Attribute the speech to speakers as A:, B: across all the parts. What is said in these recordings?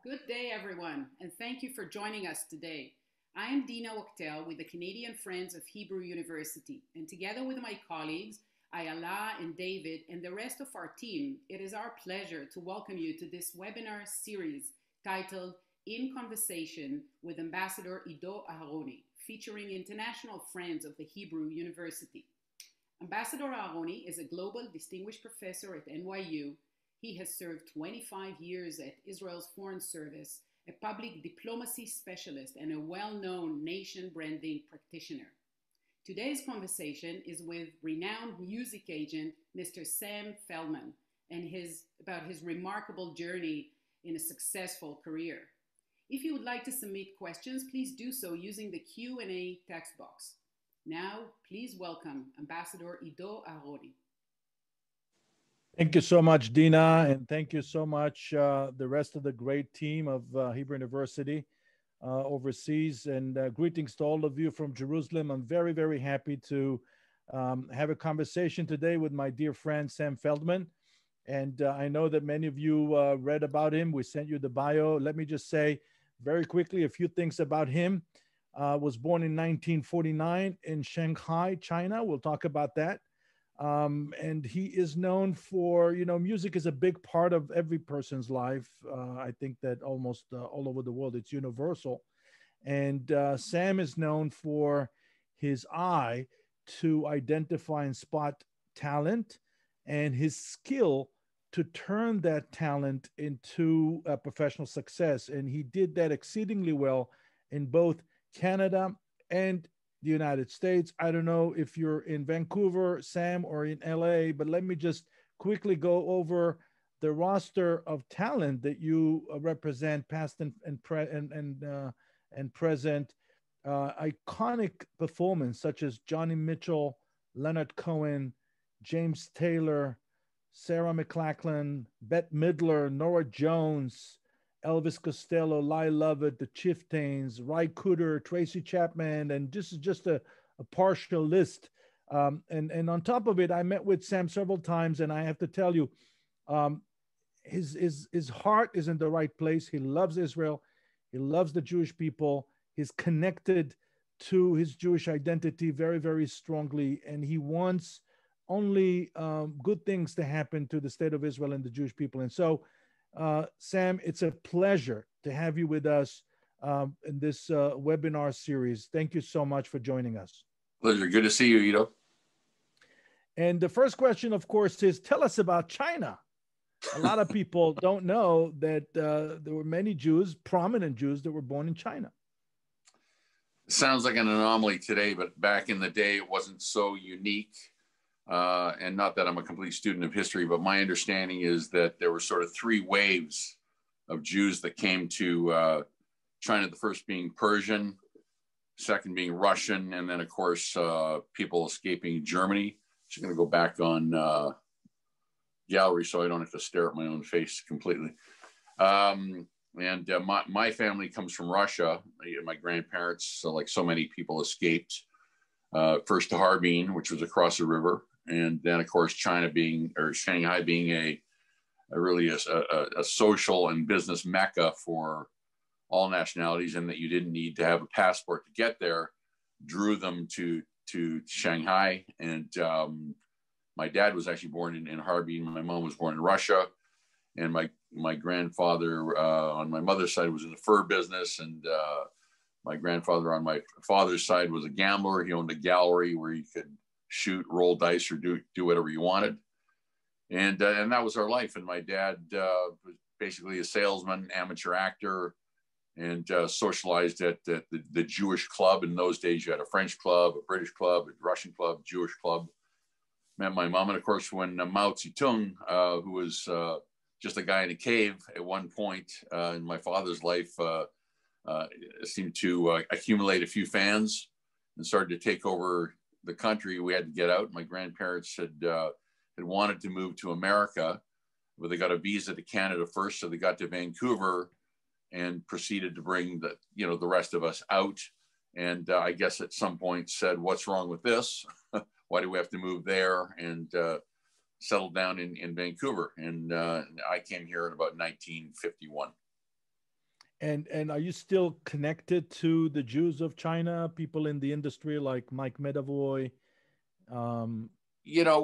A: Good day, everyone, and thank you for joining us today. I am Dina Wachtel with the Canadian Friends of Hebrew University, and together with my colleagues, Ayala and David, and the rest of our team, it is our pleasure to welcome you to this webinar series titled In Conversation with Ambassador Ido Aharoni, featuring international friends of the Hebrew University. Ambassador Aharoni is a global distinguished professor at NYU. He has served 25 years at Israel's Foreign Service, a public diplomacy specialist, and a well-known nation branding practitioner. Today's conversation is with renowned music agent, Mr. Sam Feldman, and about his remarkable journey in a successful career. If you would like to submit questions, please do so using the Q&A text box. Now, please welcome Ambassador Ido Aharoni.
B: Thank you so much, Dina, and thank you so much, the rest of the great team of Hebrew University overseas. And greetings to all of you from Jerusalem. I'm very, very happy to have a conversation today with my dear friend, Sam Feldman. And I know that many of you read about him. We sent you the bio. Let me just say very quickly a few things about him. Was born in 1949 in Shanghai, China. We'll talk about that. And he is known for, music is a big part of every person's life. I think that almost all over the world, it's universal. And Sam is known for his eye to identify and spot talent and his skill to turn that talent into a professional success. And he did that exceedingly well in both Canada and the United States. I don't know if you're in Vancouver, Sam, or in LA, but let me just quickly go over the roster of talent that you represent, past and present. Iconic performance such as Johnny Mitchell, Leonard Cohen, James Taylor, Sarah McLachlan, Bette Midler, Nora Jones, Elvis Costello, Lyle Lovett, the Chieftains, Ry Cooder, Tracy Chapman, and this is just a partial list. And on top of it, I met with Sam several times, and I have to tell you, his heart is in the right place. He loves Israel. He loves the Jewish people. He's connected to his Jewish identity very, very strongly, and he wants only good things to happen to the state of Israel and the Jewish people. And so, Sam, it's a pleasure to have you with us in this webinar series. Thank you so much for joining us.
C: Pleasure. Good to see you, Ido.
B: And the first question, of course, is tell us about China. A lot of people don't know that there were many Jews, prominent Jews, that were born in China.
C: Sounds like an anomaly today, but back in the day, it wasn't so unique. And not that I'm a complete student of history, but my understanding is that there were sort of three waves of Jews that came to China, the first being Persian, second being Russian, and then, of course, people escaping Germany. So I'm going to go back on gallery so I don't have to stare at my own face completely. My family comes from Russia. My grandparents, so like so many people, escaped first to Harbin, which was across the river. And then, of course, Shanghai being a really a social and business mecca for all nationalities, and that you didn't need to have a passport to get there, drew them to Shanghai. And my dad was actually born in Harbin. My mom was born in Russia. And my grandfather on my mother's side was in the fur business. And my grandfather on my father's side was a gambler. He owned a gallery where you could shoot, roll dice, or do whatever you wanted. And that was our life. And my dad was basically a salesman, amateur actor, and socialized at the Jewish club. In those days, you had a French club, a British club, a Russian club, Jewish club. Met my mom. And of course, when Mao Zedong, who was just a guy in a cave at one point in my father's life, seemed to accumulate a few fans and started to take over the country, we had to get out. My grandparents had wanted to move to America, but they got a visa to Canada first. So they got to Vancouver and proceeded to bring the rest of us out. And I guess at some point said, what's wrong with this? Why do we have to move there? And settled down in Vancouver. And I came here in about 1951.
B: And are you still connected to the Jews of China, people in the industry like Mike Medavoy? Um,
C: You know,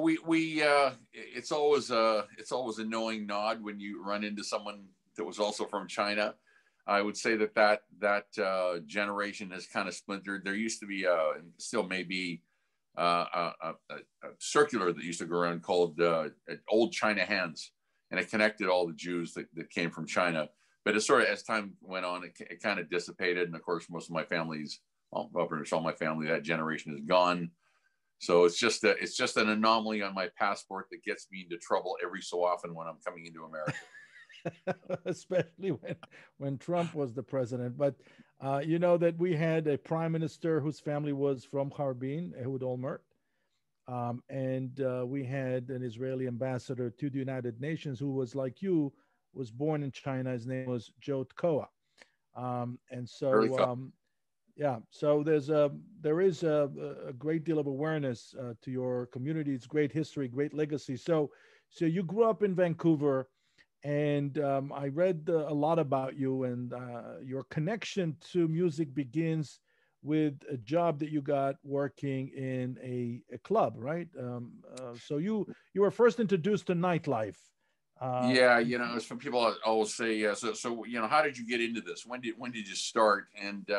C: it's always a knowing nod when you run into someone that was also from China. I would say that generation has kind of splintered. There used to be, and still may be, a circular that used to go around called Old China Hands, and it connected all the Jews that came from China. But it sort of, as time went on, it kind of dissipated. And of course, most of my family's, well, pretty much all my family, that generation is gone. So it's just an anomaly on my passport that gets me into trouble every so often when I'm coming into America.
B: Especially when Trump was the president. But you know that we had a prime minister whose family was from Harbin, Ehud Olmert. And we had an Israeli ambassador to the United Nations who was like you, was born in China. His name was Joe Tkoa. And so, yeah, so there is a great deal of awareness to your community. It's great history, great legacy. So you grew up in Vancouver, and I read a lot about you, and your connection to music begins with a job that you got working in a club, right? So you were first introduced to nightlife.
C: Yeah, you know, some people always say, yeah. So you know, how did you get into this? When did you start? And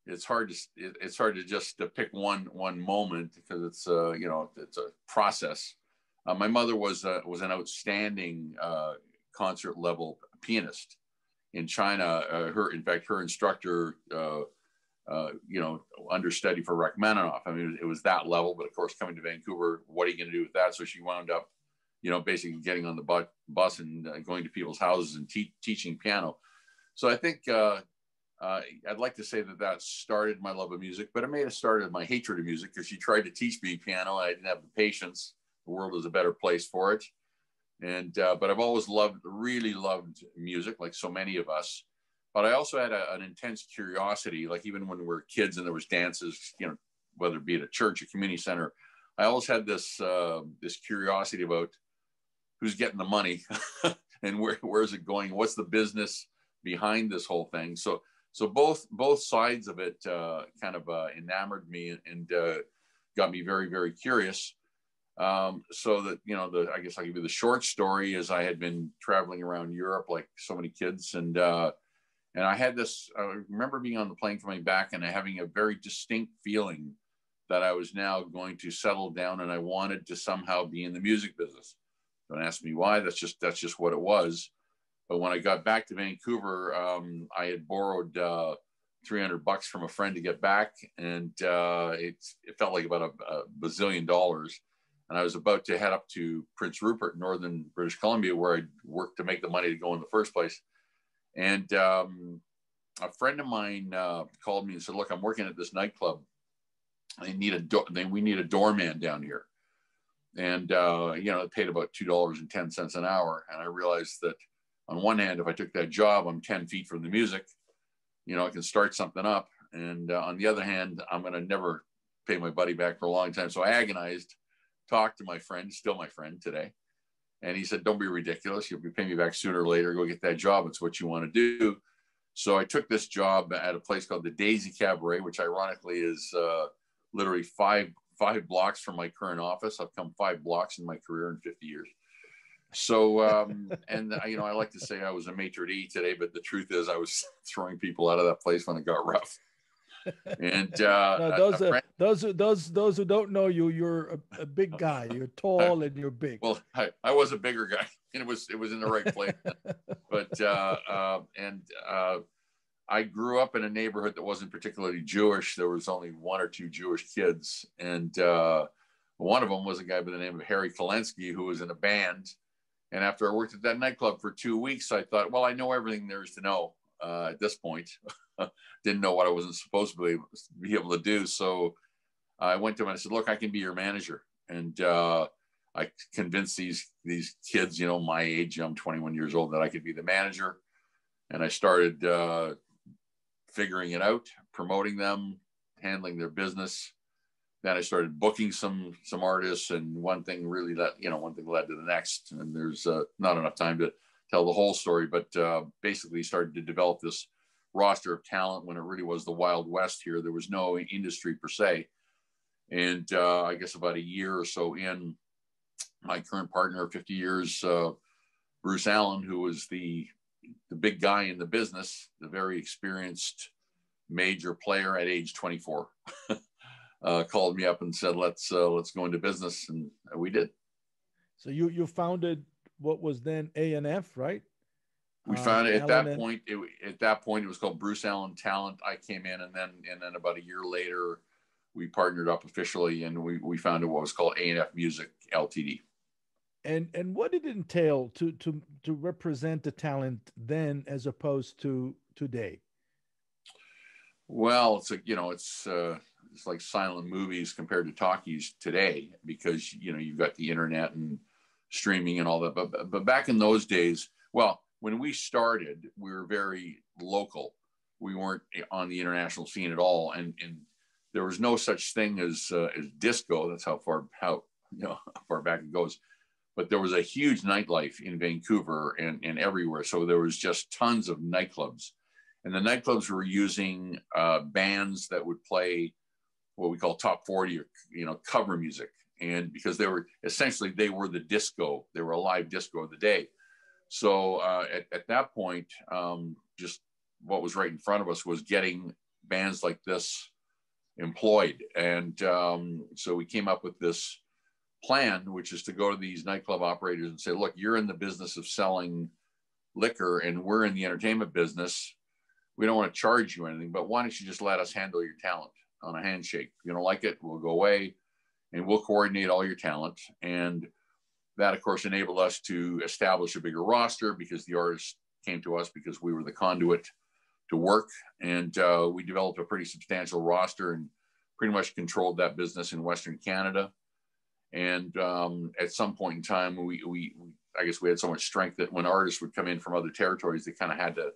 C: it's hard to just pick one moment because it's you know, it's a process. My mother was an outstanding concert level pianist in China. In fact, her instructor, you know, understudy for Rachmaninoff. I mean, it was that level. But of course, coming to Vancouver, what are you going to do with that? So she wound up, you know, basically getting on the bus and going to people's houses and teaching piano. So I think I'd like to say that started my love of music, but it may have started my hatred of music because she tried to teach me piano. I didn't have the patience. The world is a better place for it. And but I've always really loved music, like so many of us. But I also had an intense curiosity, like even when we were kids and there was dances, you know, whether it be at a church, a community center, I always had this curiosity about who's getting the money and where's it going? What's the business behind this whole thing? So both sides of it kind of enamored me and got me very, very curious. So that, you know, I guess I'll give you the short story is I had been traveling around Europe like so many kids. And I had this, I remember being on the plane coming back and having a very distinct feeling that I was now going to settle down and I wanted to somehow be in the music business. Don't ask me why, that's just what it was. But when I got back to Vancouver, I had borrowed $300 from a friend to get back. And it felt like about a bazillion dollars. And I was about to head up to Prince Rupert, northern British Columbia, where I'd worked to make the money to go in the first place. And a friend of mine called me and said, look, I'm working at this nightclub. We need a doorman down here. And, you know, it paid about $2.10 an hour. And I realized that on one hand, if I took that job, I'm 10 feet from the music, you know, I can start something up. And on the other hand, I'm going to never pay my buddy back for a long time. So I agonized, talked to my friend, still my friend today. And he said, don't be ridiculous. You'll be paying me back sooner or later. Go get that job. It's what you want to do. So I took this job at a place called the Daisy Cabaret, which ironically is literally five blocks from my current office. I've come 5 blocks in my career in 50 years. So, and you know, I like to say I was a maitre d' today, but the truth is I was throwing people out of that place when it got rough. And
B: no, those who don't know you, you're a big guy. You're tall and you're big.
C: Well, I was a bigger guy, and it was in the right place. But I grew up in a neighborhood that wasn't particularly Jewish. There was only 1 or 2 Jewish kids, and one of them was a guy by the name of Harry Kalensky, who was in a band. And after I worked at that nightclub for 2 weeks, I thought, well, I know everything there is to know at this point. Didn't know what I wasn't supposed to be able to do. So I went to him and I said, look, I can be your manager. And I convinced these kids, you know, my age, I'm 21 years old, that I could be the manager. And I started figuring it out, promoting them, handling their business. Then I started booking some artists, and one thing led to the next. And there's not enough time to tell the whole story, but basically started to develop this roster of talent when it really was the Wild West here. There was no industry per se. And I guess about a year or so in, my current partner of 50 years, Bruce Allen, who was the big guy in the business, the very experienced major player at age 24, called me up and said, let's go into business. And we did.
B: So you founded what was then A&F, right?
C: We found it at that point. At that point, it was called Bruce Allen Talent. I came in, and then about a year later, we partnered up officially, and we founded what was called A&F Music Ltd.
B: And what did it entail to represent the talent then as opposed to today?
C: Well, it's like silent movies compared to talkies today, because you've got the internet and streaming and all that. But back in those days, well, when we started, we were very local. We weren't on the international scene at all, and there was no such thing as disco. That's how far back it goes. But there was a huge nightlife in Vancouver and everywhere. So there was just tons of nightclubs, and the nightclubs were using bands that would play what we call top 40 or cover music, and because they were the disco. They were a live disco of the day. So at that point, just what was right in front of us was getting bands like this employed. And so we came up with this plan, which is to go to these nightclub operators and say, look, you're in the business of selling liquor and we're in the entertainment business. We don't want to charge you anything, but why don't you just let us handle your talent on a handshake? If you don't like it, we'll go away and we'll coordinate all your talent. And that, of course, enabled us to establish a bigger roster, because the artists came to us because we were the conduit to work. And we developed a pretty substantial roster and pretty much controlled that business in Western Canada. And at some point in time, I guess we had so much strength that when artists would come in from other territories, they kind of had to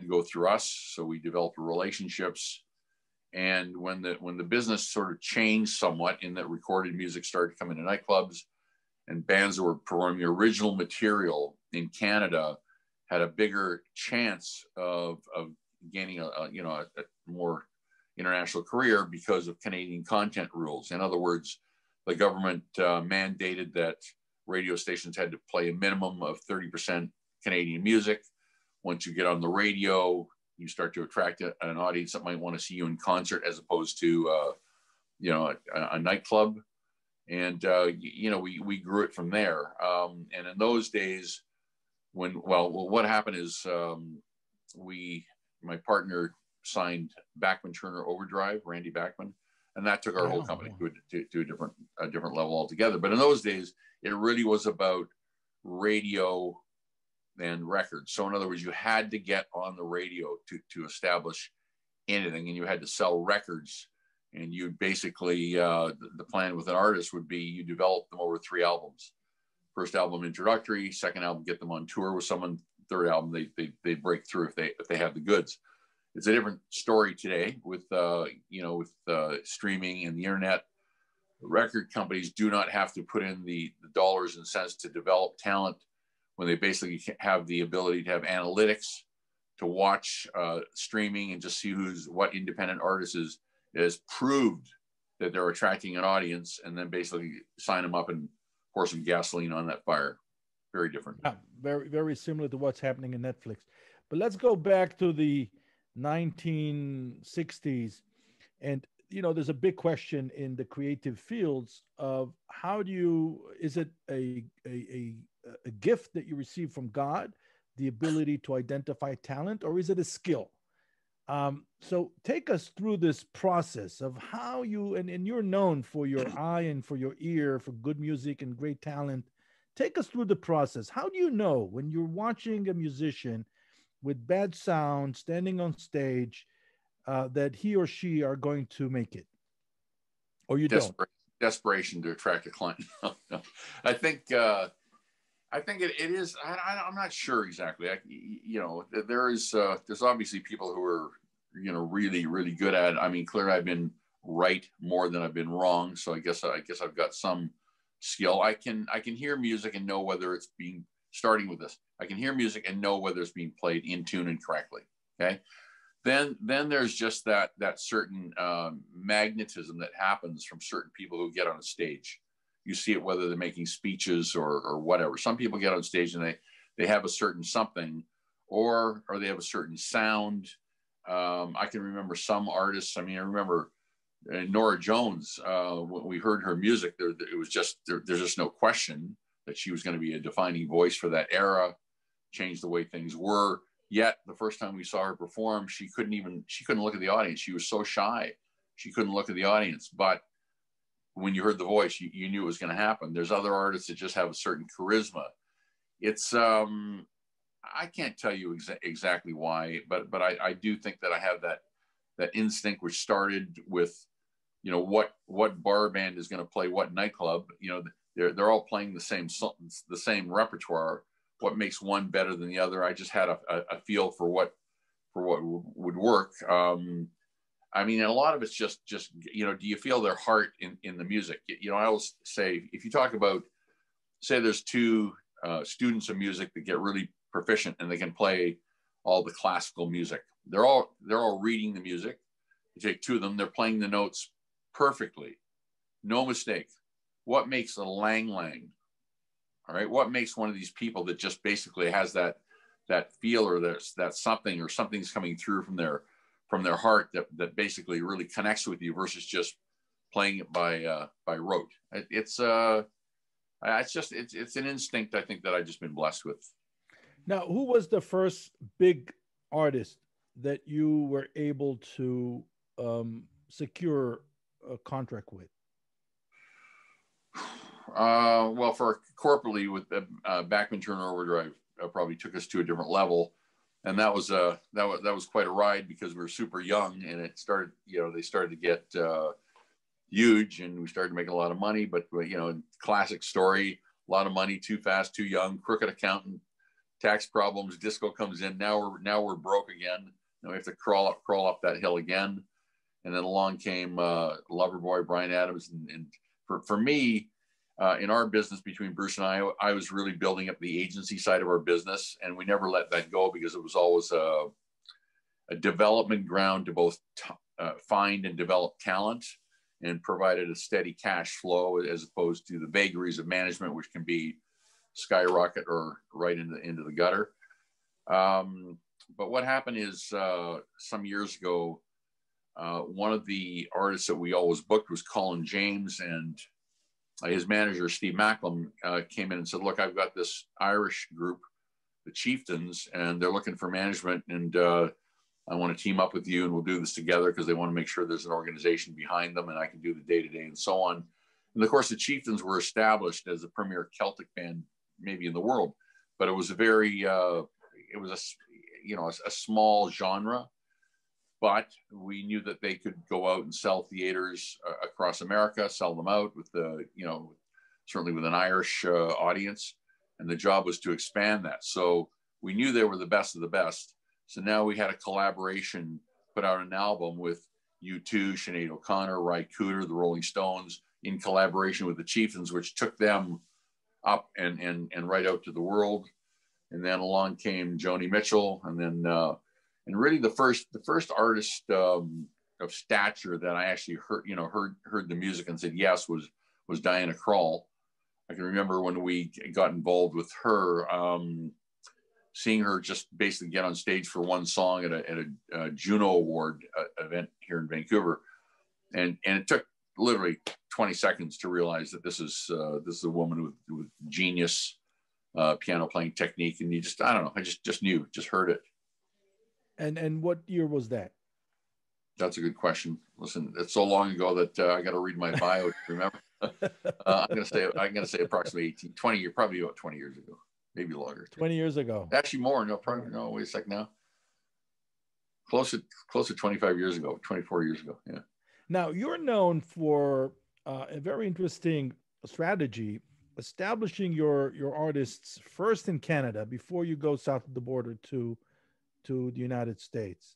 C: go through us. So we developed relationships. And when the business sort of changed somewhat, in that recorded music started to come into nightclubs, and bands that were performing original material in Canada had a bigger chance of gaining a more international career because of Canadian content rules. In other words, the government mandated that radio stations had to play a minimum of 30% Canadian music. Once you get on the radio, you start to attract an audience that might want to see you in concert, as opposed to a nightclub. And we grew it from there. And in those days, what happened is my partner signed Bachman Turner Overdrive, Randy Bachman, and that took our whole company to a different level altogether. But in those days, it really was about radio and records. So in other words, you had to get on the radio to establish anything, and you had to sell records. And you basically, the plan with an artist would be you develop them over 3 albums. First album introductory, second album get them on tour with someone, third album they break through if they have the goods. It's a different story today with streaming and the internet. Record companies do not have to put in the dollars and cents to develop talent, when they basically have the ability to have analytics to watch streaming and just see what independent artist is proved that they're attracting an audience, and then basically sign them up and pour some gasoline on that fire. Very different.
B: Yeah, very, very similar to what's happening in Netflix. But let's go back to the 1960s. And, there's a big question in the creative fields of is it a gift that you receive from God, the ability to identify talent, or is it a skill? So take us through this process of how and you're known for your eye and for your ear for good music and great talent. Take us through the process. How do you know when you're watching a musician with bad sound standing on stage that he or she are going to make it, or you don't?
C: Desperation to attract a client. No. I think it is. I'm not sure exactly. There's obviously people who are really, really good at it. I mean, clearly I've been right more than I've been wrong. So I guess I've got some skill. I can hear music and know whether it's being starting with this. I can hear music and know whether it's being played in tune and correctly. Okay. Then there's just that certain magnetism that happens from certain people who get on a stage. You see it whether they're making speeches or whatever. Some people get on stage and they have a certain something, or they have a certain sound. I can remember some artists. I mean, I remember Norah Jones. When we heard her music, it was just there's just no question that she was going to be a defining voice for that era, change the way things were. Yet the first time we saw her perform, she couldn't look at the audience. She was so shy. She couldn't look at the audience. But when you heard the voice, you knew it was going to happen. There's other artists that just have a certain charisma. It's, I can't tell you exactly why, but I do think that I have that instinct, which started with, you know, what bar band is going to play what nightclub. You know, they're all playing the same repertoire. What makes one better than the other? I just had a feel for what would work. I mean, a lot of it's just you know, do you feel their heart in the music? You know, I always say, if you talk about, say there's two students of music that get really proficient and they can play all the classical music. They're all reading the music. You take two of them, they're playing the notes perfectly, no mistake. What makes a lang lang? All right, what makes one of these people that just basically has that feel, or that something, or something's coming through from their heart that basically really connects with you, versus just playing it by rote. It's an instinct, I think, that I've just been blessed with.
B: Now, who was the first big artist that you were able to secure a contract with?
C: Well, for corporately with Bachman Turner Overdrive, probably took us to a different level, and that was quite a ride, because we were super young, and it started, you know, they started to get huge, and we started making a lot of money. But, you know, classic story, a lot of money, too fast, too young, crooked accountant, tax problems, disco comes in. Now we're broke again. Now we have to crawl up that hill again. And then along came Loverboy, Bryan Adams, and for me. In our business, between Bruce and I was really building up the agency side of our business, and we never let that go, because it was always a development ground to both find and develop talent, and provided a steady cash flow, as opposed to the vagaries of management, which can be skyrocket or right into the gutter. But what happened is, some years ago, one of the artists that we always booked was Colin James, and his manager, Steve Macklem, came in and said, look, I've got this Irish group, the Chieftains, and they're looking for management, and I want to team up with you, and we'll do this together, because they want to make sure there's an organization behind them, and I can do the day-to-day and so on. And of course, the Chieftains were established as the premier Celtic band maybe in the world, but it was a small genre. But we knew that they could go out and sell theaters across America, sell them out with certainly with an Irish audience. And the job was to expand that. So we knew they were the best of the best. So now we had a collaboration, put out an album with U2, Sinead O'Connor, Ry Cooder, the Rolling Stones, in collaboration with the Chieftains, which took them up and right out to the world. And then along came Joni Mitchell, and then and really the first artist of stature that I actually heard the music and said yes was Diana Krall. I can remember when we got involved with her, seeing her just basically get on stage for one song at a Juno Award event here in Vancouver, and it took literally 20 seconds to realize that this is a woman with genius piano playing technique, and I just knew, just heard it.
B: And what year was that?
C: That's a good question. Listen, it's so long ago that I got to read my bio to remember. I'm gonna say approximately 20 years, probably about 20 years ago, maybe longer.
B: 20 years ago.
C: Actually more. No, probably no. Wait a sec now. Close to 25 years ago, 24 years ago. Yeah.
B: Now you're known for a very interesting strategy, establishing your artists first in Canada before you go south of the border to the United States.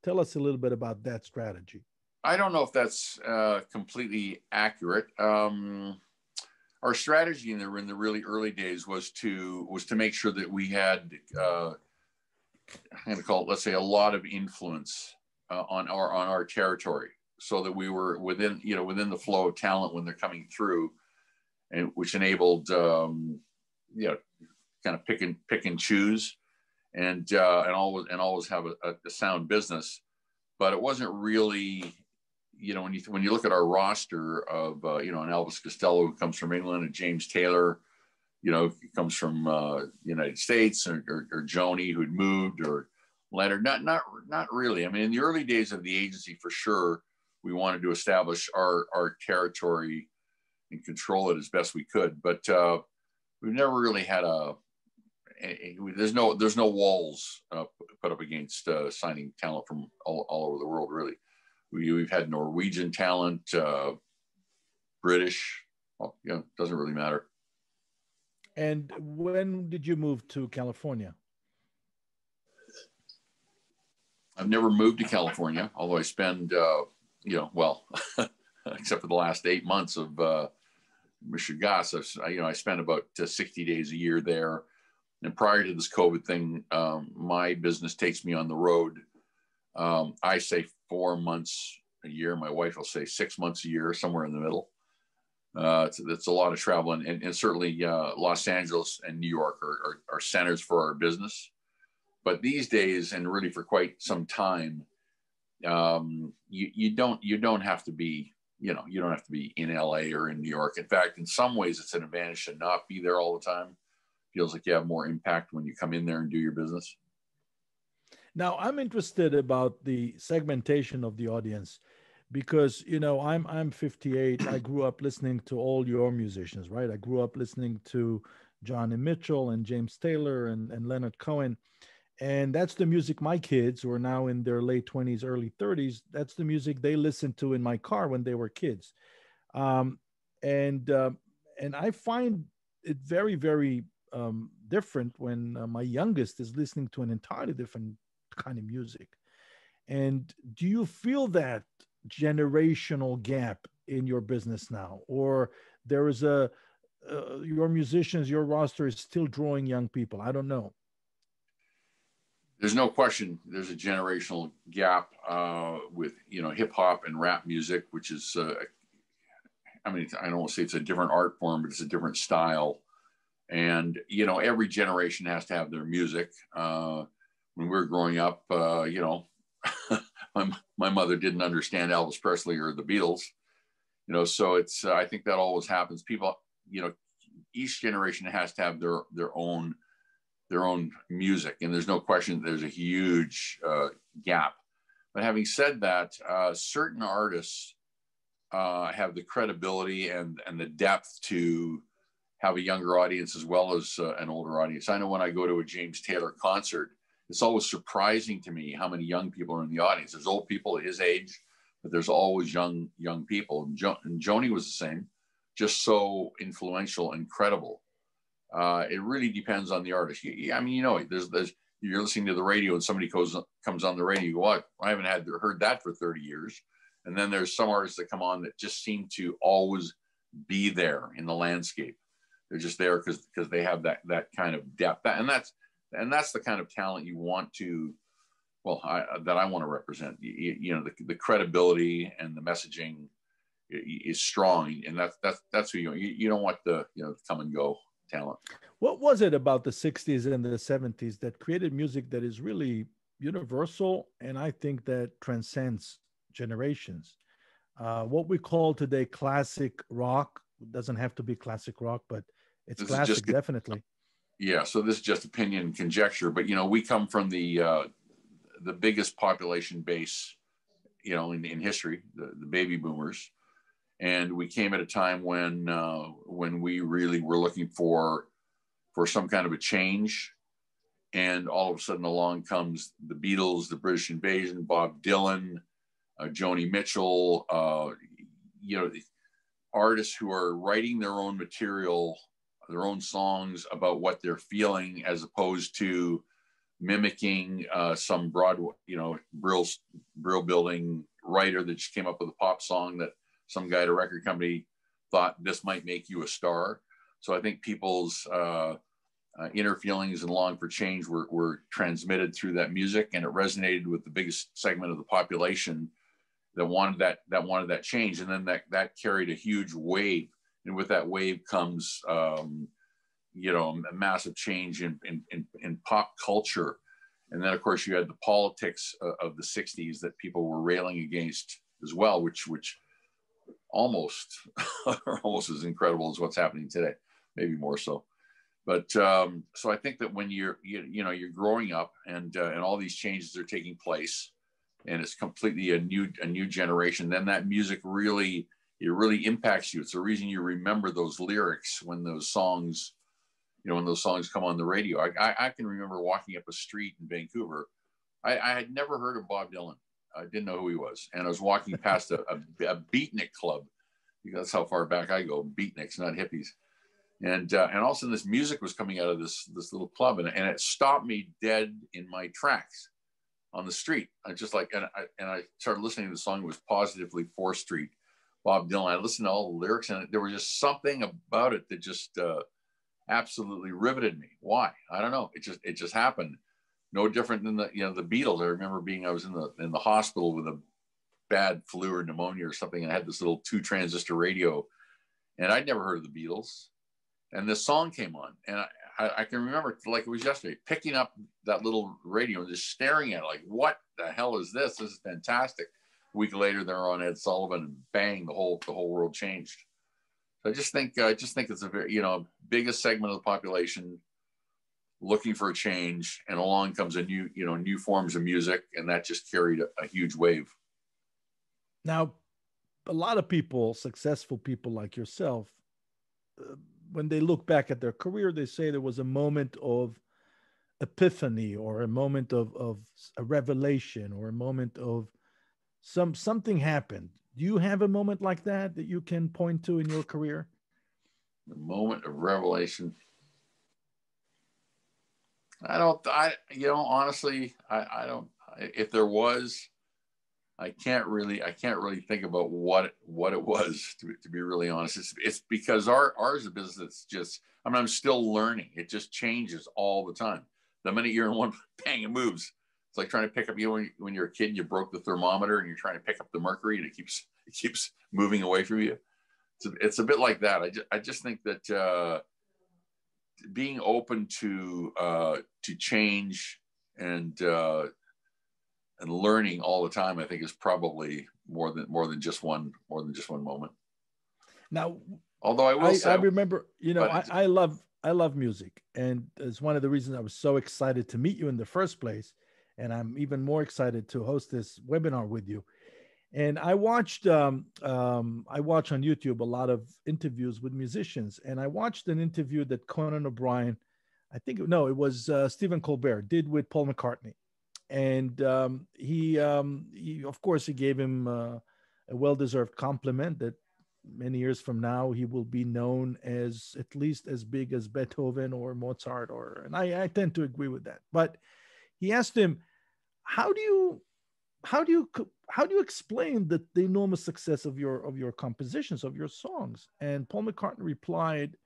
B: Tell us a little bit about that strategy.
C: I don't know if that's completely accurate. our strategy in the really early days was to make sure that we had I'm going to call it, let's say, a lot of influence on our territory, so that we were within the flow of talent when they're coming through, and which enabled kind of pick and choose, and always have a sound business. But it wasn't really, when you look at our roster of an Elvis Costello, who comes from England, and James Taylor, he comes from United States, or Joni, who'd moved, or Leonard, not really. I mean, in the early days of the agency, for sure, we wanted to establish our territory and control it as best we could. But we've never really had there's no walls put up against signing talent from all over the world, really. We've had Norwegian talent, British, doesn't really matter.
B: And when did you move to California?
C: I've never moved to California, although I spend, except for the last 8 months of Michigas, I spent about 60 days a year there. And prior to this COVID thing, my business takes me on the road. I say 4 months a year. My wife will say 6 months a year, somewhere in the middle. It's a lot of travel, and certainly Los Angeles and New York are centers for our business. But these days, and really for quite some time, you don't have to be, you don't have to be in LA or in New York. In fact, in some ways, it's an advantage to not be there all the time. Feels like you have more impact when you come in there and do your business.
B: Now, I'm interested about the segmentation of the audience, because I'm 58. I grew up listening to all your musicians, right? I grew up listening to Johnny Mitchell and James Taylor and Leonard Cohen. And that's the music my kids, who are now in their late 20s, early 30s, that's the music they listened to in my car when they were kids. And I find it very, very different when my youngest is listening to an entirely different kind of music. And do you feel that generational gap in your business now, or there is your musicians, your roster is still drawing young people? I don't know.
C: There's no question there's a generational gap with hip hop and rap music, which is I don't want to say it's a different art form, but it's a different style. And every generation has to have their music. When we were growing up, my mother didn't understand Elvis Presley or the Beatles, so it's I think that always happens. People, each generation has to have their own music, and there's no question there's a huge gap. But having said that, certain artists have the credibility and the depth to have a younger audience as well as an older audience. I know when I go to a James Taylor concert, it's always surprising to me how many young people are in the audience. There's old people at his age, but there's always young people. And Joni was the same, just so influential and credible. It really depends on the artist. There's you're listening to the radio and somebody comes on the radio, you go, what? I haven't heard that for 30 years. And then there's some artists that come on that just seem to always be there in the landscape. They're just there because they have that kind of depth. And that's the kind of talent you want to, that I want to represent. The credibility and the messaging is strong, and that's who you don't want the come and go talent.
B: What was it about the 60s and the 70s that created music that is really universal, and I think that transcends generations? What we call today classic rock doesn't have to be classic rock, but it's classic, definitely.
C: Yeah, so this is just opinion and conjecture, but we come from the biggest population base, in history, the baby boomers. And we came at a time when we really were looking for some kind of a change. And all of a sudden along comes the Beatles, the British Invasion, Bob Dylan, Joni Mitchell, artists who are writing their own material, their own songs about what they're feeling, as opposed to mimicking some Broadway, brill building writer that just came up with a pop song that some guy at a record company thought this might make you a star. So I think people's inner feelings and longing for change were transmitted through that music, and it resonated with the biggest segment of the population that wanted that change. And then that carried a huge wave, and with that wave comes you know, a massive change in pop culture. And then of course you had the politics of the 60s that people were railing against as well, which almost as incredible as what's happening today, maybe more so. But so I think that when you're growing up and all these changes are taking place, and it's completely a new generation, then that music really impacts you. It's the reason you remember those lyrics when those songs come on the radio. I can remember walking up a street in Vancouver. I had never heard of Bob Dylan. I didn't know who he was, and I was walking past a beatnik club. That's how far back I go. Beatniks, not hippies. And all of a sudden, this music was coming out of this little club, and it stopped me dead in my tracks on the street. I just like, and I started listening to the song. It was Positively 4th Street, Bob Dylan. I listened to all the lyrics, and there was just something about it that just absolutely riveted me. Why? I don't know. It just happened. No different than the Beatles. I remember I was in the hospital with a bad flu or pneumonia or something, and I had this little 2-transistor radio, and I'd never heard of the Beatles. And this song came on, and I can remember like it was yesterday, picking up that little radio and just staring at it like, what the hell is this? This is fantastic. A week later, they're on Ed Sullivan, and bang, the whole world changed. So I just think it's a very, biggest segment of the population looking for a change, and along comes a new forms of music, and that just carried a huge wave.
B: Now, a lot of people, successful people like yourself, when they look back at their career, they say there was a moment of epiphany, or a moment of a revelation, or a moment of something happened. Do you have a moment like that you can point to in your career?
C: The moment of revelation. Honestly, I don't, if there was, I can't really think about what it was, to be really honest. It's because ours is a business that's just, I'm still learning. It just changes all the time. The minute you're in one, bang, it moves. It's like trying to pick up, when you're a kid and you broke the thermometer and you're trying to pick up the mercury, and it keeps moving away from you. It's a bit like that. I just think that being open to change and learning all the time, I think, is probably more than just one moment.
B: Now,
C: although I will say,
B: I remember, I love music, and it's one of the reasons I was so excited to meet you in the first place. And I'm even more excited to host this webinar with you. And I watched on YouTube a lot of interviews with musicians, and I watched an interview that Conan O'Brien, it was Stephen Colbert, did with Paul McCartney. And he of course, he gave him a well-deserved compliment that many years from now he will be known as at least as big as Beethoven or Mozart, and I tend to agree with that. But he asked him, how do you explain the enormous success of your compositions, of your songs? And Paul McCartney replied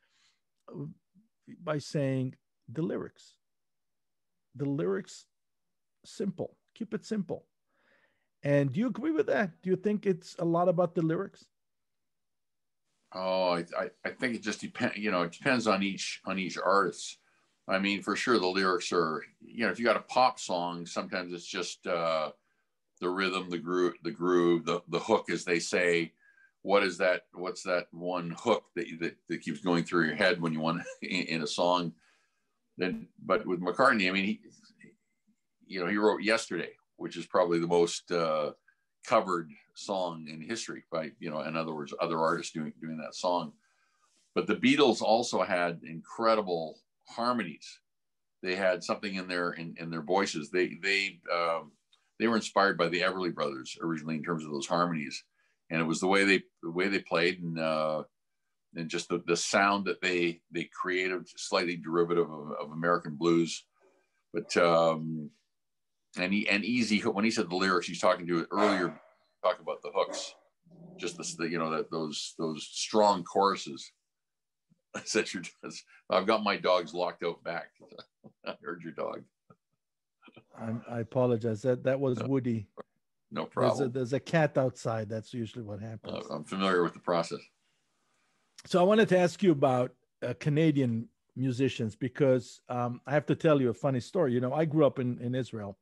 B: by saying, the lyrics, simple, keep it simple. And do you agree with that? Do you think it's a lot about the lyrics?
C: Oh, I think it just depends. It depends on each artist. I mean, for sure, the lyrics are, if you got a pop song, sometimes it's just the rhythm, the groove, the hook, as they say. What's that one hook that keeps going through your head when you want in a song? But with McCartney, I mean, he wrote Yesterday, which is probably the most covered song in history by, in other words, other artists doing that song. But the Beatles also had incredible harmonies. They had something in their voices. They were inspired by the Everly Brothers originally in terms of those harmonies, and it was the way they played, and just the sound that they created, slightly derivative of American blues. But and Easy, when he said the lyrics, he's talking to it earlier, talking about the hooks. just those strong choruses. I said, I've got my dogs locked out back. I heard your dog.
B: I apologize. That was Woody.
C: No problem.
B: There's a cat outside. That's usually what happens.
C: I'm familiar with the process.
B: So I wanted to ask you about Canadian musicians, because I have to tell you a funny story. I grew up in Israel,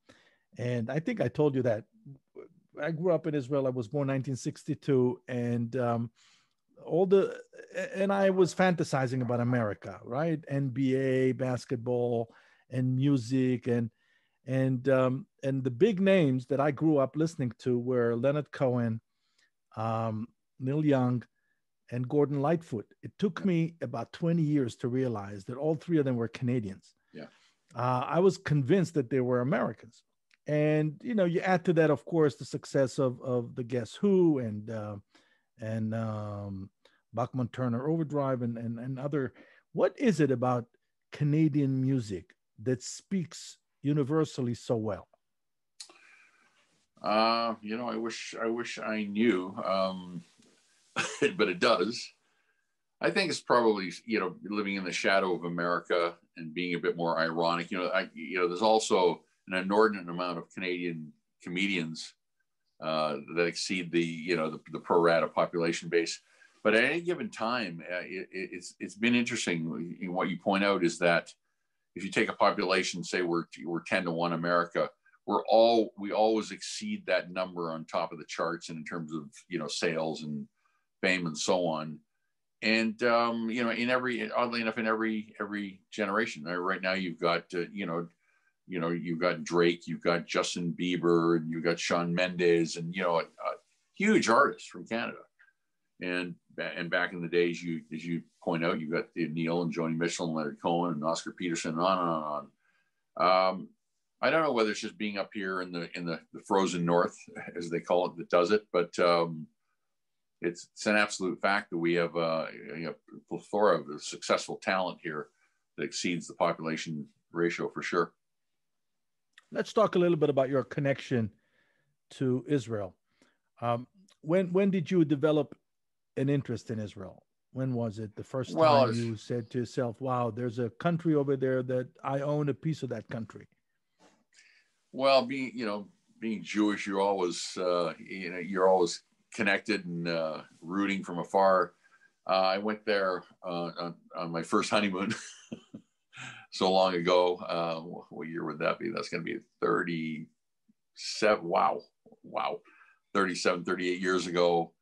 B: and I think I told you that. I grew up in Israel. I was born 1962, and I was fantasizing about America, right? NBA, basketball, and music, and the big names that I grew up listening to were Leonard Cohen, Neil Young, and Gordon Lightfoot. It took me about 20 years to realize that all three of them were Canadians.
C: Yeah.
B: I was convinced that they were Americans. And, you add to that, of course, the success of the Guess Who and Bachman Turner Overdrive and other. What is it about Canadian music that speaks universally so well?
C: I wish I knew, but it does. I think it's probably, living in the shadow of America and being a bit more ironic. There's also an inordinate amount of Canadian comedians that exceed the pro rata population base. But at any given time, it's been interesting. What you point out is that if you take a population, say we're 10-1 America, we always exceed that number on top of the charts, and in terms of sales and fame and so on. And oddly enough, in every generation, right now you've got you've got Drake, you've got Justin Bieber, and you've got Shawn Mendes, and huge artists from Canada. And back in the days, as you point out, you've got Neil and Joni Mitchell and Leonard Cohen and Oscar Peterson, and on and on and on. I don't know whether it's just being up here in the frozen north, as they call it, that does it, but it's an absolute fact that we have a plethora of successful talent here that exceeds the population ratio for sure.
B: Let's talk a little bit about your connection to Israel. When did you develop an interest in Israel? When was it the first time you said to yourself, wow, there's a country over there that I own a piece of that country?
C: Well, being Jewish, you're always connected and rooting from afar. I went there on my first honeymoon so long ago. What year would that be? That's going to be 37. Wow. 37, 38 years ago.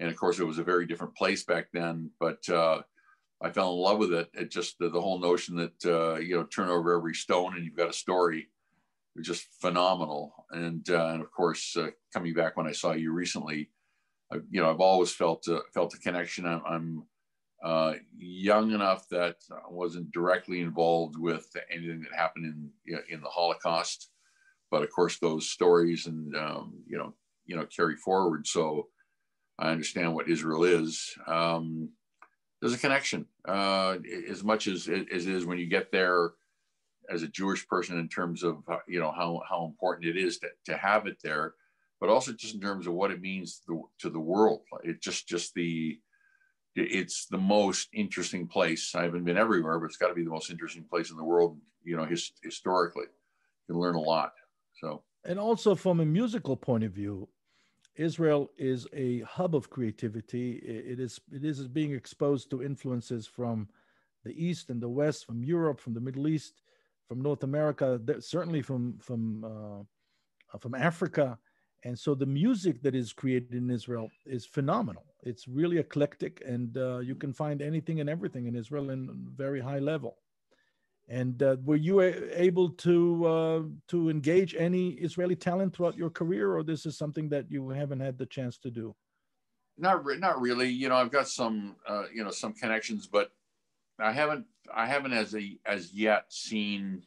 C: And of course, it was a very different place back then, but I fell in love with it. It just, the whole notion that, turn over every stone and you've got a story. It was just phenomenal. And of course, coming back when I saw you recently, I've always felt a connection. I'm young enough that I wasn't directly involved with anything that happened in the Holocaust, but of course those stories and carry forward. So I understand what Israel is. There's a connection as much as it is when you get there as a Jewish person, in terms of how important it is to have it there, but also just in terms of what it means to the world. It's the most interesting place. I haven't been everywhere, but it's got to be the most interesting place in the world, historically. You can learn a lot. So,
B: and also from a musical point of view, Israel is a hub of creativity. It is being exposed to influences from the East and the West, from Europe, from the Middle East, from North America, certainly from Africa. And so the music that is created in Israel is phenomenal. It's really eclectic, and you can find anything and everything in Israel in a very high level. And were you able to engage any Israeli talent throughout your career, or this is something that you haven't had the chance to do?
C: Not really. I've got some connections, but I haven't as yet seen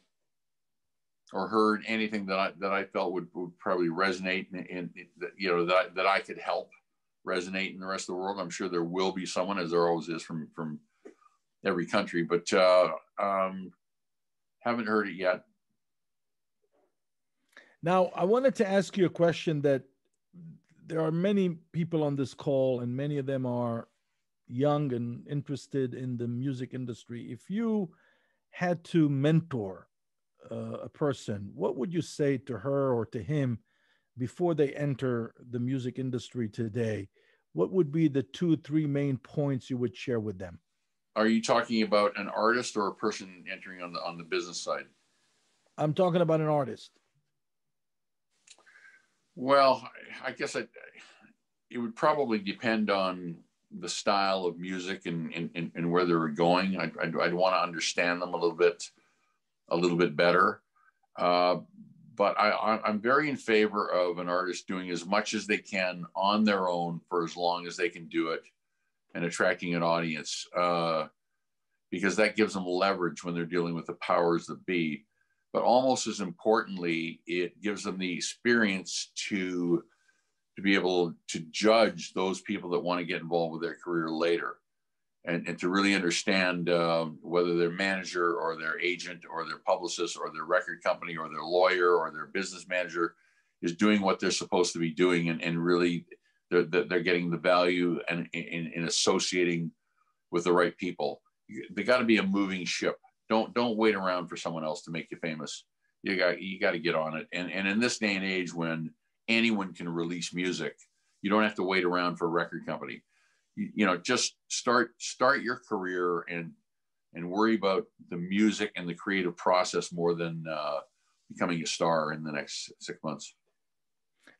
C: or heard anything that I felt would probably resonate in that I could help resonate in the rest of the world. I'm sure there will be someone, as there always is from every country, but haven't heard it yet.
B: Now, I wanted to ask you a question that there are many people on this call, and many of them are young and interested in the music industry. If you had to mentor a person, what would you say to her or to him before they enter the music industry today? What would be the 2, 3 main points you would share with them?
C: Are you talking about an artist or a person entering on the business side?
B: I'm talking about an artist.
C: Well, I guess it would probably depend on the style of music and where they're going. I'd want to understand them a little bit better. But I'm very in favor of an artist doing as much as they can on their own for as long as they can do it, and attracting an audience, because that gives them leverage when they're dealing with the powers that be. But almost as importantly, it gives them the experience to be able to judge those people that want to get involved with their career later, and to really understand whether their manager or their agent or their publicist or their record company or their lawyer or their business manager is doing what they're supposed to be doing, and really they're getting the value and in associating with the right people. They got to be a moving ship. Don't wait around for someone else to make you famous. You got to get on it. And in this day and age, when anyone can release music, you don't have to wait around for a record company. You know, just start your career and worry about the music and the creative process more than becoming a star in the next 6 months.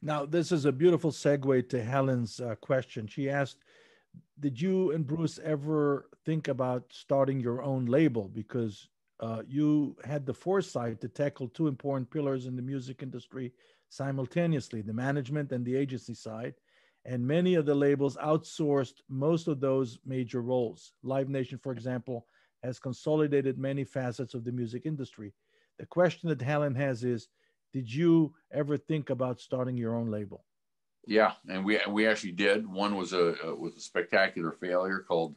B: Now, this is a beautiful segue to Helen's question. She asked, did you and Bruce ever think about starting your own label? Because you had the foresight to tackle 2 important pillars in the music industry simultaneously, the management and the agency side. And many of the labels outsourced most of those major roles. Live Nation, for example, has consolidated many facets of the music industry. The question that Helen has is, did you ever think about starting your own label?
C: Yeah, and we actually did. One was a spectacular failure called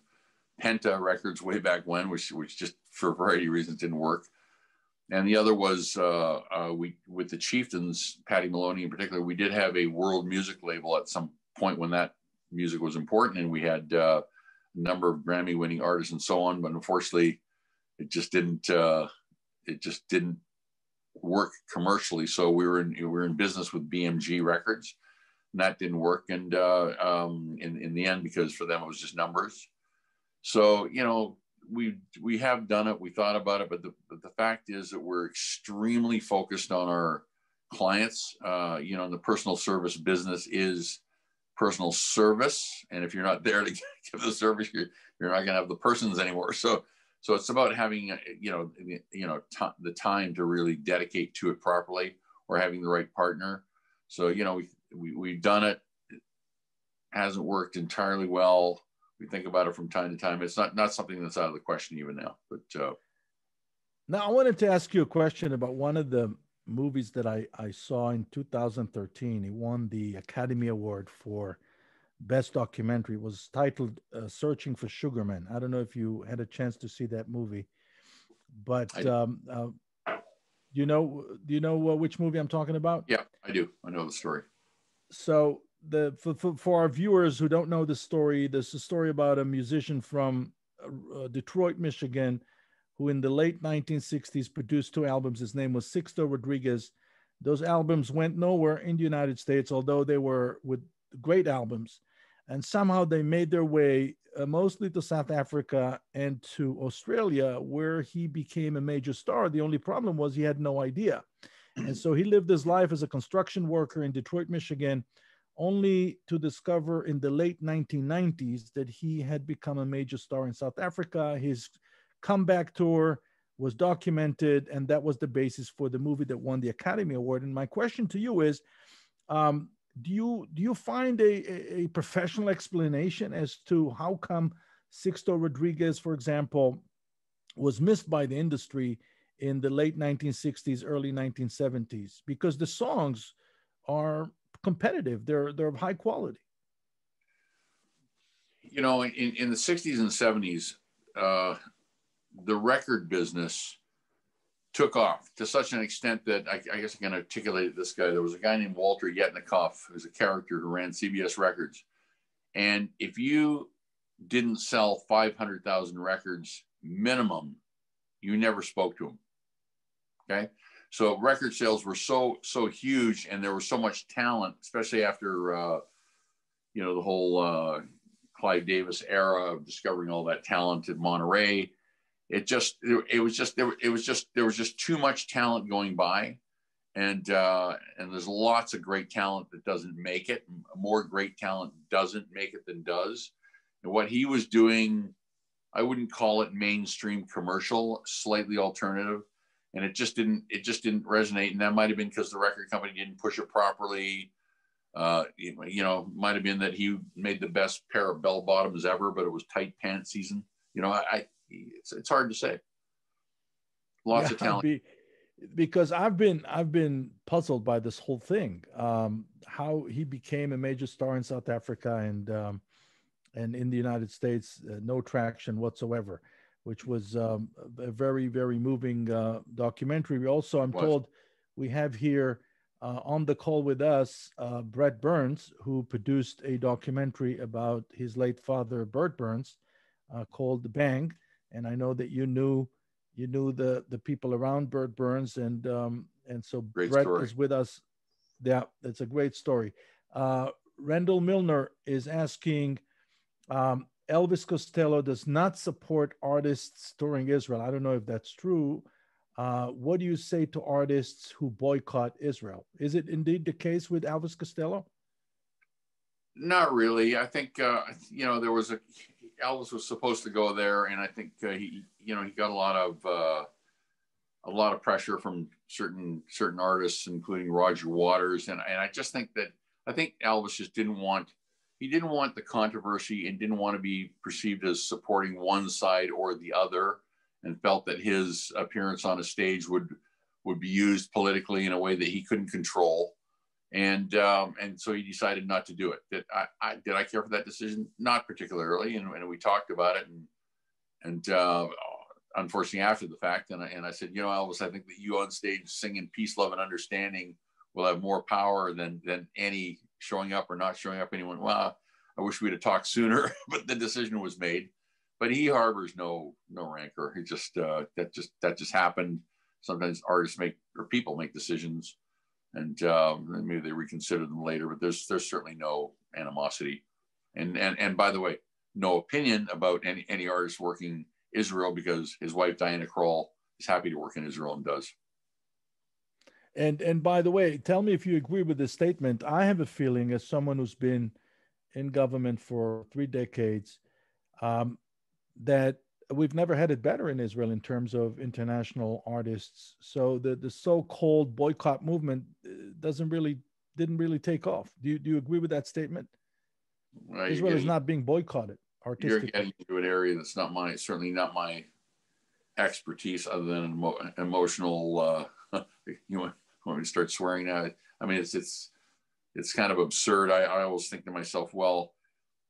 C: Penta Records way back when, which just for a variety of reasons didn't work. And the other was we, with the Chieftains, Patty Maloney in particular, we did have a world music label at some point when that music was important, and we had a number of Grammy-winning artists and so on. But unfortunately, it just didn't work commercially. So we were in business with BMG Records, and that didn't work. And in the end, because for them it was just numbers. So we have done it. We thought about it, but the fact is that we're extremely focused on our clients. The personal service business is personal service, and if you're not there to give the service, you're not going to have the persons anymore. So it's about having the time to really dedicate to it properly, or having the right partner. So we've done it. It hasn't worked entirely well. We think about it from time to time. It's not something that's out of the question even now. But
B: now I wanted to ask you a question about one of the movies that I saw in 2013. He won the Academy Award for Best Documentary. It was titled Searching for Sugarman. I don't know if you had a chance to see that movie, but do you know which movie I'm talking about?
C: Yeah, I do. I know the story.
B: So for our viewers who don't know the story, there's a story about a musician from Detroit, Michigan, who in the late 1960s produced 2 albums. His name was Sixto Rodriguez. Those albums went nowhere in the United States, although they were with great albums. And somehow they made their way mostly to South Africa and to Australia, where he became a major star. The only problem was he had no idea. And so he lived his life as a construction worker in Detroit, Michigan, only to discover in the late 1990s that he had become a major star in South Africa. His comeback tour was documented, and that was the basis for the movie that won the Academy Award. And my question to you is, do you find a professional explanation as to how come Sixto Rodriguez, for example, was missed by the industry in the late 1960s, early 1970s? Because the songs are competitive. They're of high quality.
C: In the 60s and 70s, the record business took off to such an extent that I guess I can articulate this guy. There was a guy named Walter Yetnikoff, who's a character who ran CBS Records. And if you didn't sell 500,000 records minimum, you never spoke to him. Okay. So record sales were so huge, and there was so much talent, especially after, the whole Clive Davis era of discovering all that talent in Monterey. There was just too much talent going by, and there's lots of great talent that doesn't make it. More great talent doesn't make it than does. And what he was doing, I wouldn't call it mainstream commercial, slightly alternative, and it just didn't resonate. And that might have been because the record company didn't push it properly. Might have been that he made the best pair of bell bottoms ever, but it was tight pant season. It's hard to say. Lots of talent.
B: Because I've been puzzled by this whole thing. How he became a major star in South Africa and in the United States, no traction whatsoever, which was a very, very moving documentary. Also, I'm told we have here on the call with us, Brett Burns, who produced a documentary about his late father, Bert Burns, called Bang. And I know that you knew the people around Bert Burns, and so
C: great
B: Brett
C: story.
B: is with us. Yeah, that's a great story. Randall Milner is asking, Elvis Costello does not support artists touring Israel. I don't know if that's true. What do you say to artists who boycott Israel? Is it indeed the case with Elvis Costello?
C: Not really. I think Elvis was supposed to go there, and I think he got a lot of pressure from certain artists, including Roger Waters, and I just think Elvis just didn't want the controversy and didn't want to be perceived as supporting one side or the other, and felt that his appearance on a stage would be used politically in a way that he couldn't control. And so he decided not to do it. Did I care for that decision? Not particularly. And we talked about it, and unfortunately after the fact, and I said, Elvis, I think that you on stage singing "Peace, Love, and Understanding" will have more power than any showing up or not showing up. Anyone? Well, I wish we'd have talked sooner, but the decision was made. But he harbors no rancor. He just that just happened. Sometimes people make decisions, and maybe they reconsider them later. But there's certainly no animosity, and by the way, no opinion about any artist working Israel, because his wife Diana Krall is happy to work in Israel and does.
B: And by the way, tell me if you agree with this statement. I have a feeling, as someone who's been in government for 3 decades, that we've never had it better in Israel in terms of international artists. So the so-called boycott movement didn't really take off. Do you agree with that statement? Well, Israel is not being boycotted artistically.
C: You're getting into an area that's certainly not my expertise, other than emotional. You want me to start swearing now? I mean, it's kind of absurd. I always think to myself, well,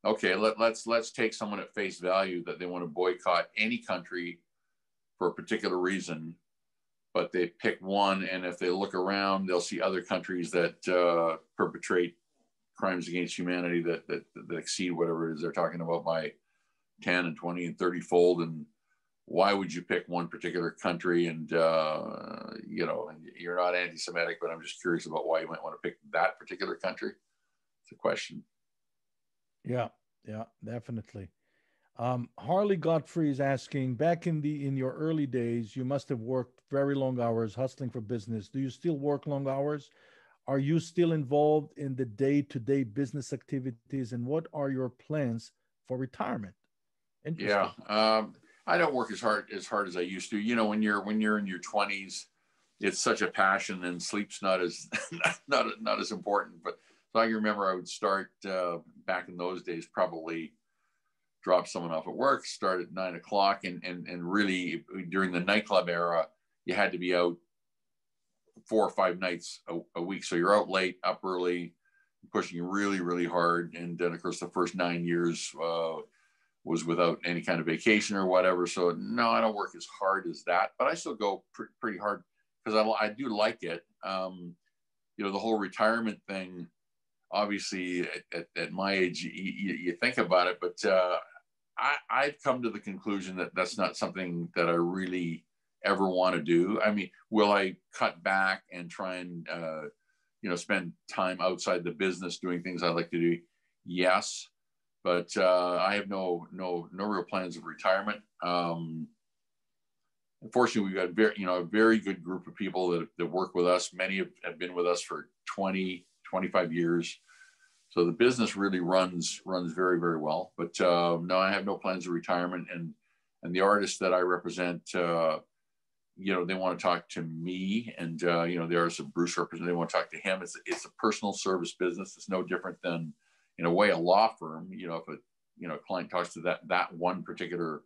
C: okay, let's take someone at face value that they want to boycott any country for a particular reason, but they pick one, and if they look around, they'll see other countries that perpetrate crimes against humanity that exceed whatever it is they're talking about by 10 and 20 and 30 fold. And why would you pick one particular country? And you're not anti-Semitic, but I'm just curious about why you might want to pick that particular country. It's a question.
B: Yeah, definitely. Harley Godfrey is asking, back in your early days, you must have worked very long hours hustling for business. Do you still work long hours? Are you still involved in the day-to-day business activities? And what are your plans for retirement?
C: Yeah, I don't work as hard as I used to. When you're in your 20s, it's such a passion, and sleep's not as not as important. But so I can remember I would start back in those days, probably drop someone off at work, start at 9 o'clock, and really during the nightclub era, you had to be out 4 or 5 nights a week. So you're out late, up early, pushing really, really hard. And then of course the first 9 years was without any kind of vacation or whatever. So no, I don't work as hard as that, but I still go pretty hard because I do like it. You know, the whole retirement thing, obviously at my age, you think about it, but I've come to the conclusion that that's not something that I really ever want to do. I mean, will I cut back and try and, you know, spend time outside the business doing things I like to do? Yes. But I have no real plans of retirement. Unfortunately, we've got a very good group of people that work with us. Many have been with us for 20, 25 years. So the business really runs very, very well. But no, I have no plans of retirement. And the artists that I represent, you know, they want to talk to me, and you know, the artists that Bruce represents, they want to talk to him. It's a personal service business. It's no different than, in a way, a law firm. You know, if a client talks to that one particular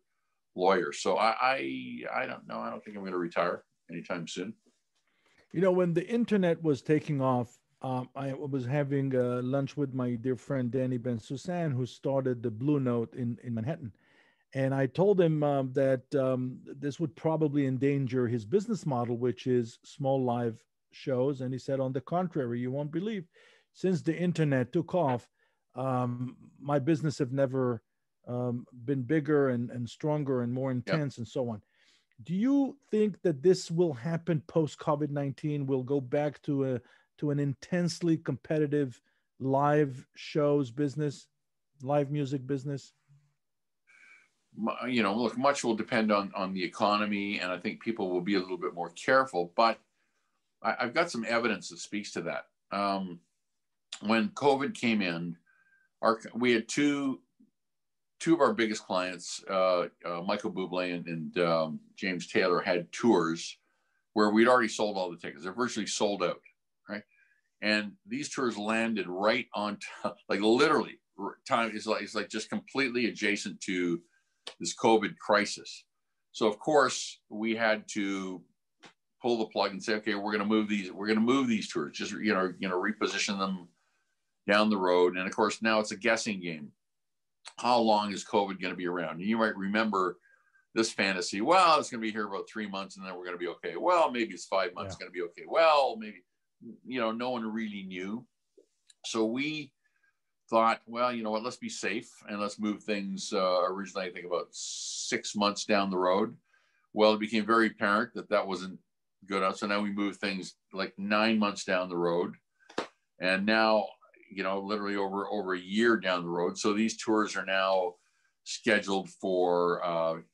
C: lawyer. So I don't know. I don't think I'm going to retire anytime soon.
B: You know, when the internet was taking off, I was having lunch with my dear friend Danny Ben-Susan, who started the Blue Note in Manhattan. And I told him that this would probably endanger his business model, which is small live shows. And he said, on the contrary, you won't believe, since the internet took off, my business have never been bigger and stronger and more intense, and so on. Do you think that this will happen post COVID-19? We'll go back to an intensely competitive live shows business, live music business?
C: You know, look, much will depend on the economy, and I think people will be a little bit more careful. But I've got some evidence that speaks to that. When COVID came in, we had two of our biggest clients, Michael Bublé and James Taylor, had tours where we'd already sold all the tickets. They're virtually sold out, right? And these tours landed right on, like literally, time is like just completely adjacent to this COVID crisis. So of course we had to pull the plug and say, okay, we're going to move these tours, just reposition them down the road. And of course now it's a guessing game. How long is COVID going to be around? And you might remember this fantasy. Well, it's going to be here about 3 months, and then we're going to be okay. Well, maybe it's 5 months, going to be okay. Well, maybe, no one really knew. So we thought, well, you know what, let's be safe and let's move things originally, I think, about 6 months down the road. Well, it became very apparent that wasn't good enough. So now we moved things like 9 months down the road. And now, literally over a year down the road. So these tours are now scheduled for,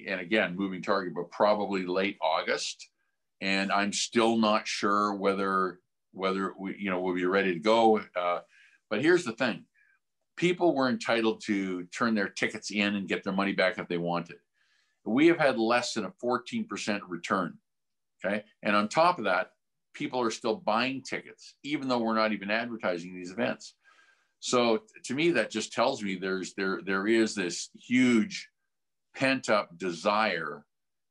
C: and again, moving target, but probably late August. And I'm still not sure whether we'll be ready to go. But here's the thing. People were entitled to turn their tickets in and get their money back if they wanted. We have had less than a 14% return, okay? And on top of that, people are still buying tickets, even though we're not even advertising these events. So to me, that just tells me there is this huge pent-up desire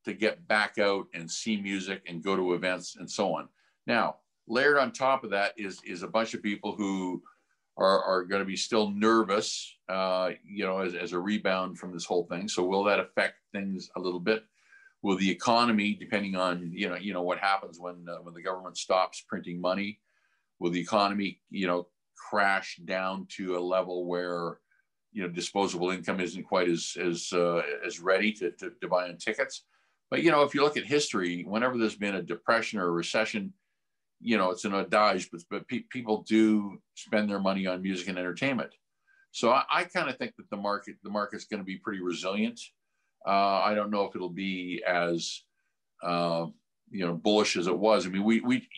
C: to get back out and see music and go to events and so on. Now, layered on top of that is a bunch of people who are going to be still nervous, as a rebound from this whole thing. So will that affect things a little bit? Will the economy, depending on, what happens when the government stops printing money, will the economy, crash down to a level where, disposable income isn't quite as ready to buy on tickets? But, if you look at history, whenever there's been a depression or a recession, it's an adage, but people do spend their money on music and entertainment. So I kind of think that the market's going to be pretty resilient. I don't know if it'll be as, bullish as it was. I mean, we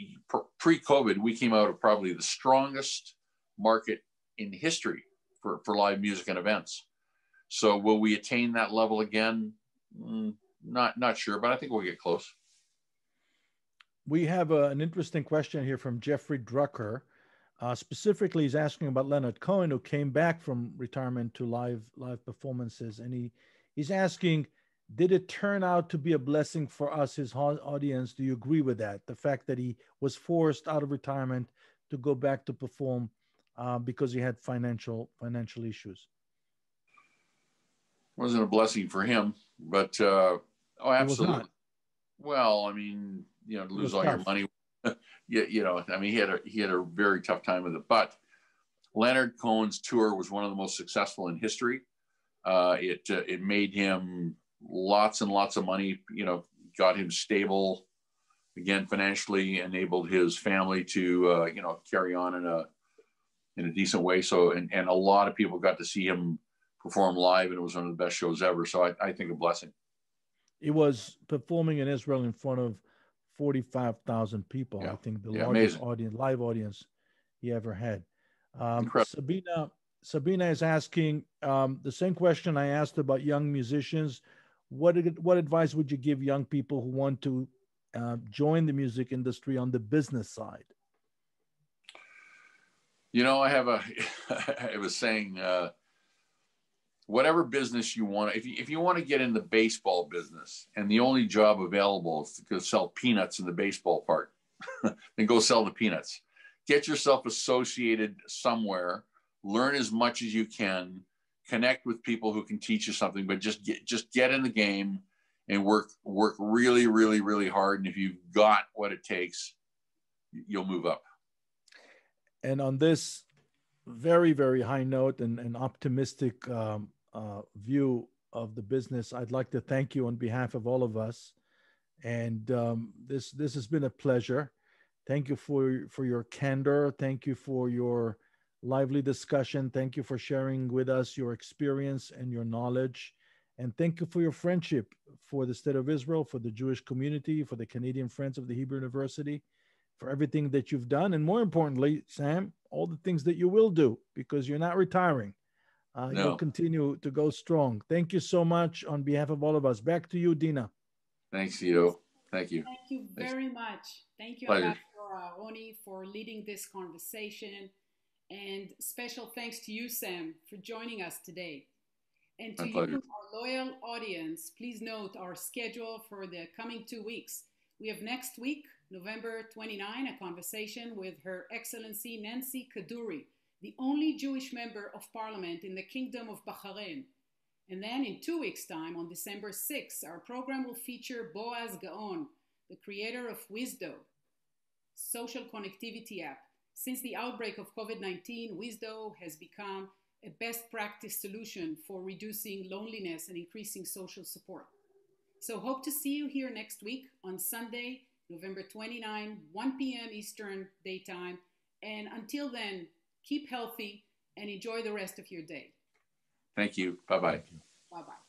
C: pre-COVID, we came out of probably the strongest market in history for live music and events. So will we attain that level again? Not sure, but I think we'll get close.
B: We have an interesting question here from Jeffrey Drucker. Specifically, he's asking about Leonard Cohen, who came back from retirement to live performances. And he's asking, did it turn out to be a blessing for us, his audience? Do you agree with that? The fact that he was forced out of retirement to go back to perform because he had financial issues.
C: wasn't a blessing for him, but oh, absolutely. Well, I mean, you know, to lose all your money, you know, I mean, he had a very tough time with it. But Leonard Cohen's tour was one of the most successful in history. It made him lots and lots of money. You know, got him stable again financially, enabled his family to you know, carry on in a decent way. So and a lot of people got to see him perform live, and it was one of the best shows ever. So I think a blessing.
B: He was performing in Israel in front of 45,000 people.
C: Yeah.
B: I think the
C: Yeah,
B: largest
C: amazing.
B: audience, live audience he ever had.
C: Incredible.
B: Sabina is asking the same question I asked about young musicians. What advice would you give young people who want to join the music industry on the business side?
C: You know, I have I was saying, whatever business you want, if you want to get in the baseball business and the only job available is to sell peanuts in the baseball park, then go sell the peanuts. Get yourself associated somewhere, learn as much as you can, connect with people who can teach you something, but just get in the game and work really, really, really hard. And if you've got what it takes, you'll move up.
B: And on this very, very high note and optimistic view of the business, I'd like to thank you on behalf of all of us. And this has been a pleasure. Thank you for your candor. Thank you for your lively discussion. Thank you for sharing with us your experience and your knowledge. And thank you for your friendship for the State of Israel, for the Jewish community, for the Canadian Friends of the Hebrew University, for everything that you've done. And more importantly, Sam, all the things that you will do, because you're not retiring. No. You'll continue to go strong. Thank you so much on behalf of all of us. Back to you, Dina.
C: Thanks, Tito. Thank you.
A: Thank you very much. Thank you, Oni, for leading this conversation. And special thanks to you, Sam, for joining us today. And to you, our loyal audience, please note our schedule for the coming 2 weeks. We have next week, November 29, a conversation with Her Excellency Nancy Kaduri, the only Jewish member of parliament in the Kingdom of Bahrain. And then in 2 weeks' time, on December 6, our program will feature Boaz Gaon, the creator of Wisdo, social connectivity app. Since the outbreak of COVID-19, Wisdo has become a best practice solution for reducing loneliness and increasing social support. So hope to see you here next week on Sunday, November 29, 1 p.m. Eastern Daytime. And until then, keep healthy and enjoy the rest of your day.
C: Thank you. Bye-bye.
A: Bye-bye.